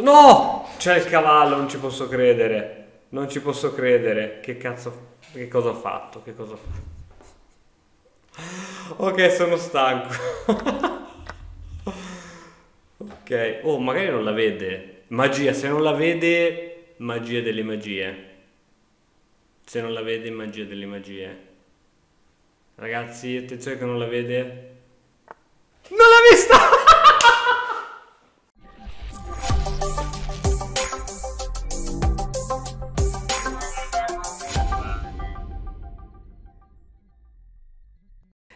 No! C'è il cavallo, non ci posso credere. Non ci posso credere. Che cazzo... Che cosa ho fatto? Che cosa ho fatto? Ok, sono stanco. Ok. Oh, magari non la vede. Magia, se non la vede... Magia delle magie. Se non la vede, magia delle magie. Ragazzi, attenzione che non la vede. Non l'ha vista!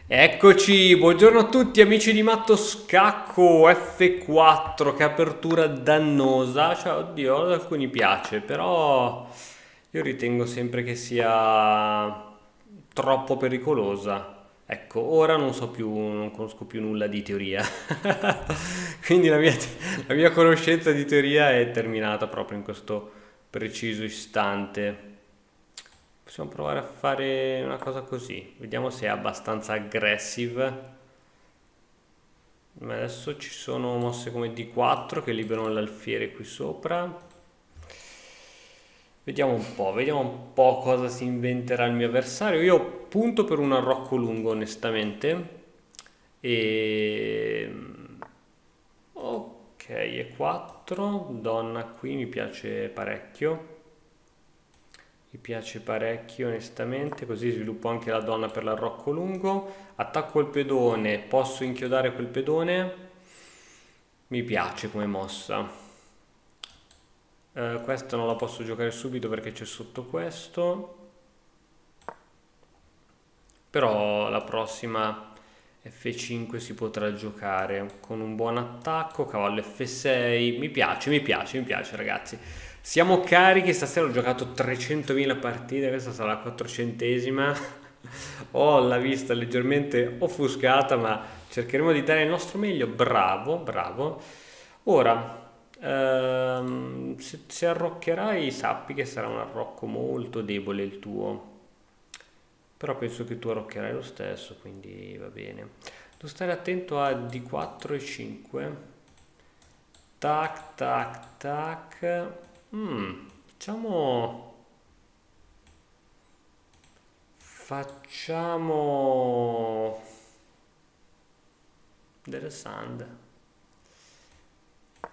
Eccoci, buongiorno a tutti amici di Matto Scacco F4, che apertura dannosa, cioè oddio, ad alcuni piace, però io ritengo sempre che sia troppo pericolosa. Ecco, ora non so più, non conosco più nulla di teoria, quindi la mia conoscenza di teoria è terminata proprio in questo preciso istante. Possiamo provare a fare una cosa così. Vediamo se è abbastanza aggressive. Ma adesso ci sono mosse come D4 che liberano l'alfiere qui sopra. Vediamo un po' cosa si inventerà il mio avversario. Io punto per un arrocco lungo, onestamente. E... Ok, e 4. Donna qui mi piace parecchio. Mi piace parecchio onestamente, così sviluppo anche la donna per l'arrocco lungo. Attacco il pedone, posso inchiodare quel pedone. Mi piace come mossa. Questa non la posso giocare subito perché c'è sotto questo. Però la prossima F5 si potrà giocare con un buon attacco, cavallo F6. Mi piace ragazzi. Siamo carichi, stasera ho giocato 300.000 partite, questa sarà la 400esima. Ho la vista leggermente offuscata, ma cercheremo di dare il nostro meglio. Bravo, bravo. Ora, se arroccherai, sappi che sarà un arrocco molto debole il tuo. Però penso che tu arroccherai lo stesso, quindi va bene. Devo stare attento a D4 e 5. Tac, tac, tac. Facciamo... Facciamo... Interessante.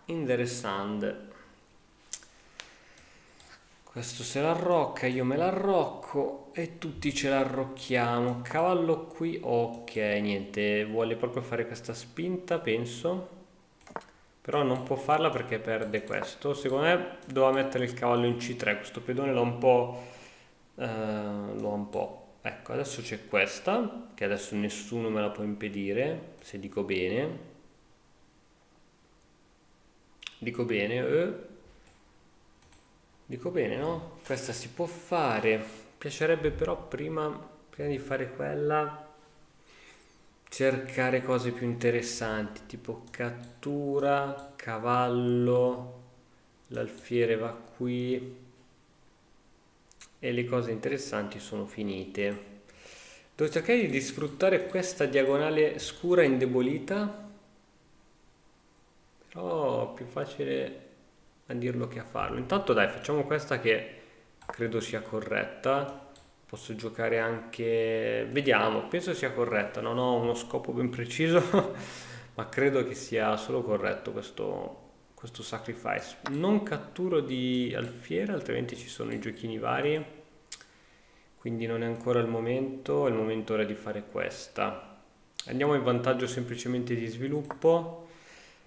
Interessante. Questo se l'arrocca, io me l'arrocco e tutti ce l'arrocchiamo. Cavallo qui, ok, niente, vuole proprio fare questa spinta, penso. Però non può farla perché perde questo. Secondo me doveva mettere il cavallo in C3, questo pedone l'ha un po'... lo ha un po'... Ecco, adesso c'è questa, che adesso nessuno me la può impedire, se dico bene. Dico bene, Dico bene, no? Questa si può fare. Piacerebbe però prima di fare quella, cercare cose più interessanti, tipo cattura, cavallo, l'alfiere va qui e le cose interessanti sono finite. Devo cercare di sfruttare questa diagonale scura indebolita, però è più facile a dirlo che a farlo. Intanto dai, facciamo questa che credo sia corretta. Posso giocare anche... Vediamo, penso sia corretta, non ho uno scopo ben preciso, ma credo che sia solo corretto questo sacrifice. Non catturo di alfiere, altrimenti ci sono i giochini vari, quindi non è ancora il momento ora di fare questa. Andiamo in vantaggio semplicemente di sviluppo.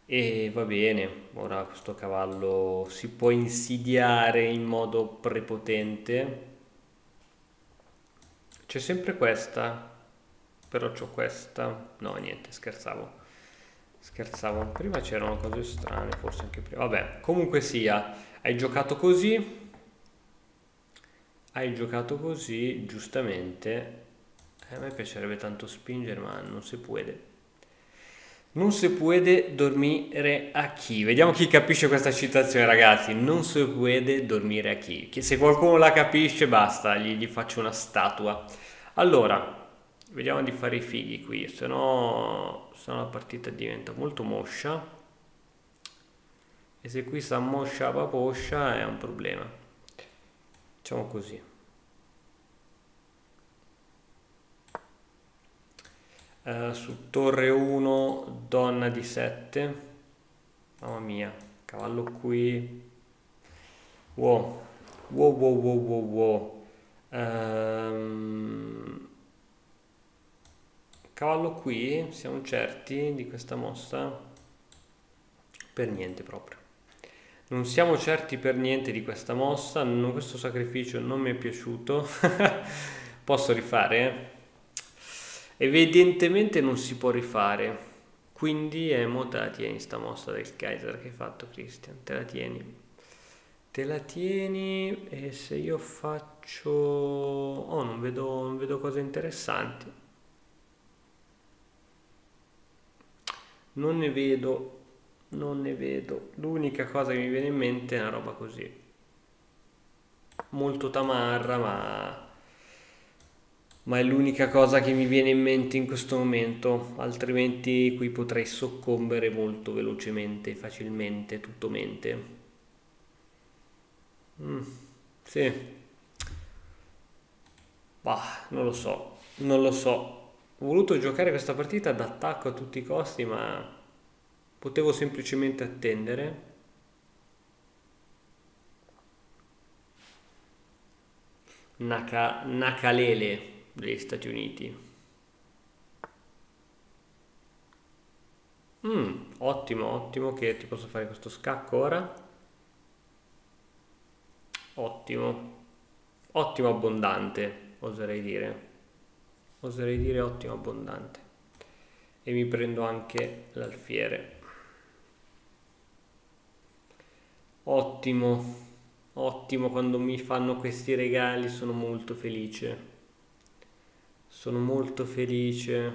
E va bene, ora questo cavallo si può insidiare in modo prepotente. C'è sempre questa, però c'ho questa. No, niente, scherzavo. Scherzavo. Prima c'erano cose strane, forse anche prima. Vabbè, comunque sia, hai giocato così. Hai giocato così, giustamente. A me piacerebbe tanto spingere, ma non si può. Non si può dormire aquí. Vediamo chi capisce questa citazione, ragazzi. Non si può dormire aquí. Se qualcuno la capisce, basta, gli faccio una statua. Allora, vediamo di fare i fighi qui, se no la partita diventa molto moscia. E se qui sta moscia paposcia è un problema. Facciamo così. Su torre 1, donna di 7. Mamma mia, cavallo qui. Wow, wow, wow, wow, wow, wow. Cavallo qui, siamo certi di questa mossa? Per niente proprio. Non siamo certi per niente di questa mossa, questo sacrificio non mi è piaciuto. Posso rifare? Evidentemente non si può rifare. Quindi mo te la tieni sta mossa del Kaiser che hai fatto, Christian. Te la tieni. Te la tieni e se io faccio... Oh, non vedo cose interessanti. Non ne vedo. L'unica cosa che mi viene in mente è una roba così. Molto tamarra, ma è l'unica cosa che mi viene in mente in questo momento, altrimenti qui potrei soccombere molto velocemente, facilmente, tutto mente. Sì, bah, non lo so. Ho voluto giocare questa partita d'attacco a tutti i costi, ma potevo semplicemente attendere. Nakalele degli Stati Uniti. Ottimo, ottimo, che ti posso fare questo scacco ora. Ottimo, ottimo abbondante, oserei dire. Oserei dire ottimo abbondante. E mi prendo anche l'alfiere. Ottimo, ottimo, quando mi fanno questi regali sono molto felice. Sono molto felice.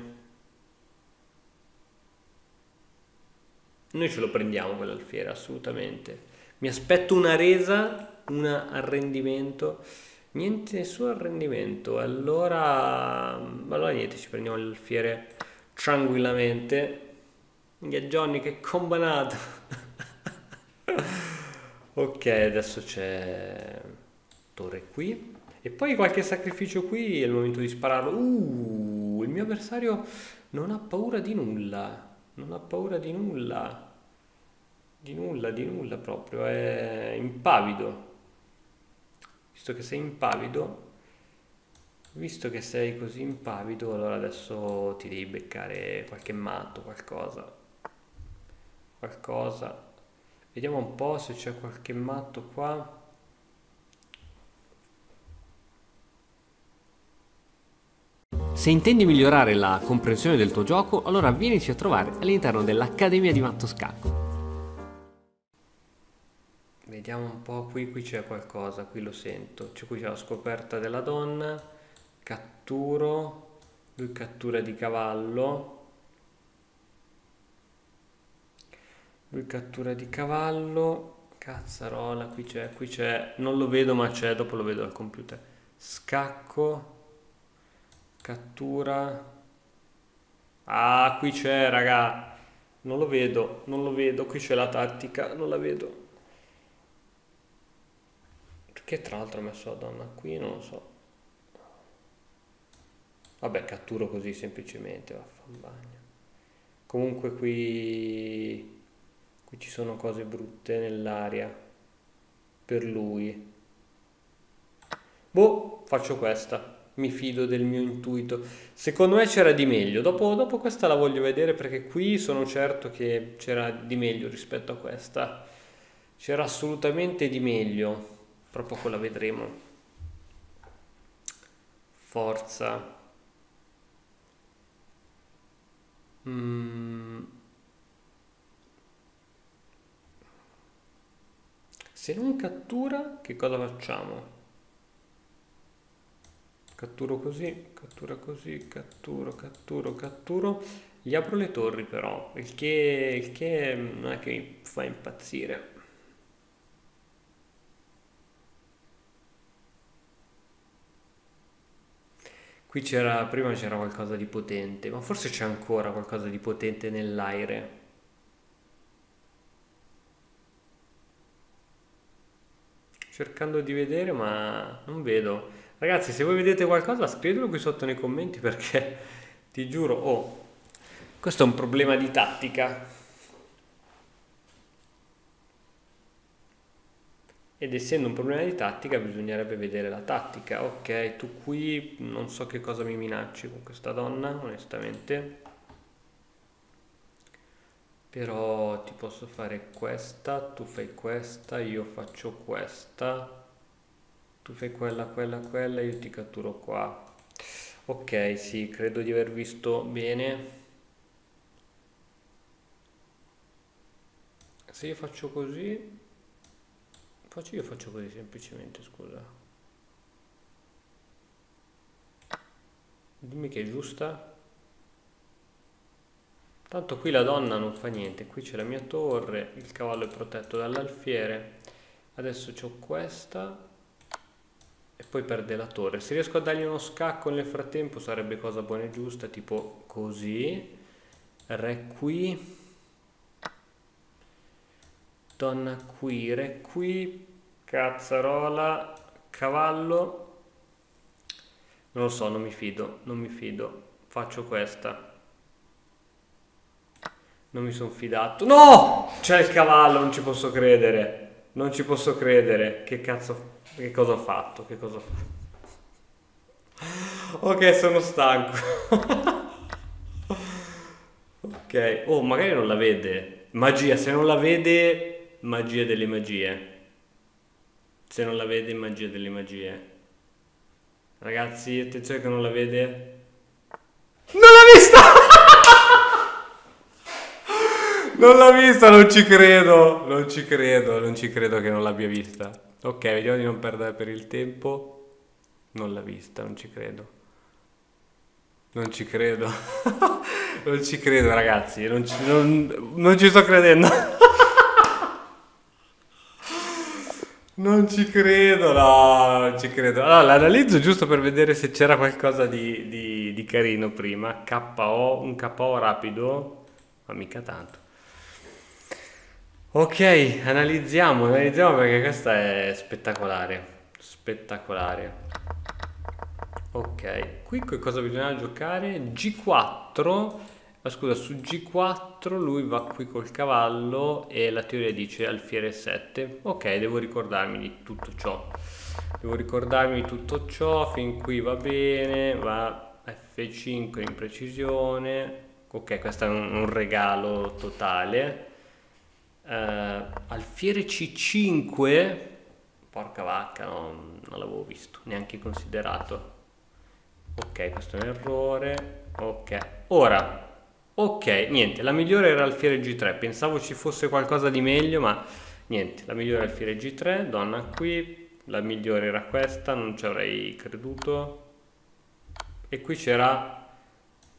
Noi ce lo prendiamo quell'alfiere, assolutamente. Mi aspetto una resa, un arrendimento. Niente, nessun arrendimento. Allora niente, ci prendiamo l'alfiere tranquillamente. Minchia Johnny, che combinato. Ok, adesso c'è torre qui. E poi qualche sacrificio qui, è il momento di spararlo. Il mio avversario non ha paura di nulla. Non ha paura di nulla. Di nulla proprio. È impavido. Visto che sei così impavido, allora adesso ti devi beccare qualche matto, qualcosa. Qualcosa. Vediamo un po' se c'è qualche matto qua. Se intendi migliorare la comprensione del tuo gioco, allora vienici a trovare all'interno dell'Accademia di Matto Scacco. Vediamo un po', qui c'è qualcosa, qui lo sento. Qui c'è la scoperta della donna, catturo, lui cattura di cavallo. Cazzarola, qui c'è, non lo vedo ma c'è, dopo lo vedo al computer. Scacco, cattura. Ah, qui c'è, raga. Non lo vedo, qui c'è la tattica, non la vedo. Perché tra l'altro ho messo la donna qui, non lo so. Vabbè, catturo così semplicemente, vaffanbagno. Comunque qui ci sono cose brutte nell'aria per lui. Boh, faccio questa. Mi fido del mio intuito. Secondo me c'era di meglio. Dopo questa la voglio vedere perché qui sono certo che c'era di meglio rispetto a questa. C'era assolutamente di meglio. Tra poco la vedremo. Forza. Se non cattura, che cosa facciamo? Catturo così, cattura così, catturo. Gli apro le torri però, il che non è che mi fa impazzire. Prima c'era qualcosa di potente, ma forse c'è ancora qualcosa di potente nell'aire. cercando di vedere, ma non vedo. Ragazzi, se voi vedete qualcosa, scrivetelo qui sotto nei commenti perché ti giuro, oh, questo è un problema di tattica. Ed essendo un problema di tattica, bisognerebbe vedere la tattica. Ok, tu qui non so che cosa mi minacci con questa donna, onestamente. Però ti posso fare questa, tu fai questa, io faccio questa, tu fai quella, quella, quella, io ti catturo qua. Ok, sì, credo di aver visto bene. Se io faccio così, io faccio così semplicemente, scusa. Dimmi che è giusta. Tanto qui la donna non fa niente, qui c'è la mia torre, il cavallo è protetto dall'alfiere, adesso c'ho questa e poi perde la torre. Se riesco a dargli uno scacco nel frattempo sarebbe cosa buona e giusta, tipo così, re qui, donna qui, re qui, cazzarola, cavallo, non lo so, non mi fido, non mi fido, faccio questa. Non mi sono fidato. No! C'è il cavallo, non ci posso credere. Non ci posso credere. Che cazzo... Che cosa ho fatto? Che cosa ho fatto? Ok, sono stanco. Ok. Oh, magari non la vede. Magia, se non la vede... Magia delle magie. Se non la vede, magia delle magie. Ragazzi, attenzione che non la vede. Non l'ha vista! Non l'ha vista, non ci credo, non ci credo, non ci credo che non l'abbia vista. Ok, vediamo di non perdere per il tempo. Non l'ha vista, non ci credo. Non ci credo. Non ci credo, ragazzi, non ci sto credendo. Non ci credo, no, non ci credo. Allora, l'analizzo giusto per vedere se c'era qualcosa di carino prima. KO, un KO rapido, ma mica tanto. Ok, analizziamo perché questa è spettacolare, spettacolare. Ok, qui che cosa bisogna giocare? G4, ma scusa, su G4 lui va qui col cavallo e la teoria dice alfiere 7. Ok, devo ricordarmi di tutto ciò. Devo ricordarmi di tutto ciò, fin qui va bene, va F5 in precisione. Ok, questo è un regalo totale. Alfiere C5, porca vacca, no, non l'avevo visto, neanche considerato. Ok, questo è un errore. Ok, ora, ok, niente, la migliore era alfiere G3, pensavo ci fosse qualcosa di meglio, ma niente, la migliore è alfiere G3, donna qui, la migliore era questa, non ci avrei creduto. E qui c'era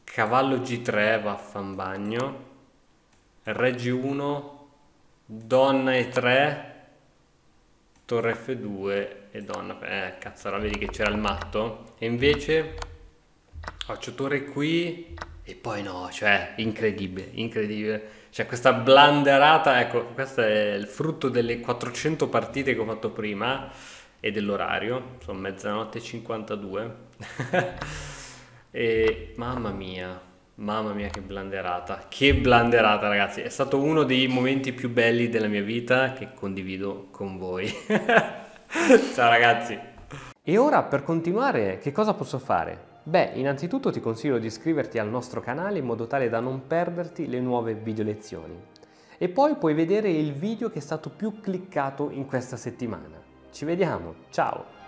cavallo G3, vaffanbagno, re G1, donna E3, torre F2 e donna... cazzarola, vedi che c'era il matto? E invece faccio torre qui e poi no, cioè incredibile, incredibile. Cioè questa blanderata, ecco, questo è il frutto delle 400 partite che ho fatto prima e dell'orario, sono mezzanotte e 52. E mamma mia che blanderata ragazzi, è stato uno dei momenti più belli della mia vita che condivido con voi. Ciao ragazzi. E ora per continuare che cosa posso fare? Beh, innanzitutto ti consiglio di iscriverti al nostro canale in modo tale da non perderti le nuove video lezioni. E poi puoi vedere il video che è stato più cliccato in questa settimana. Ci vediamo, ciao!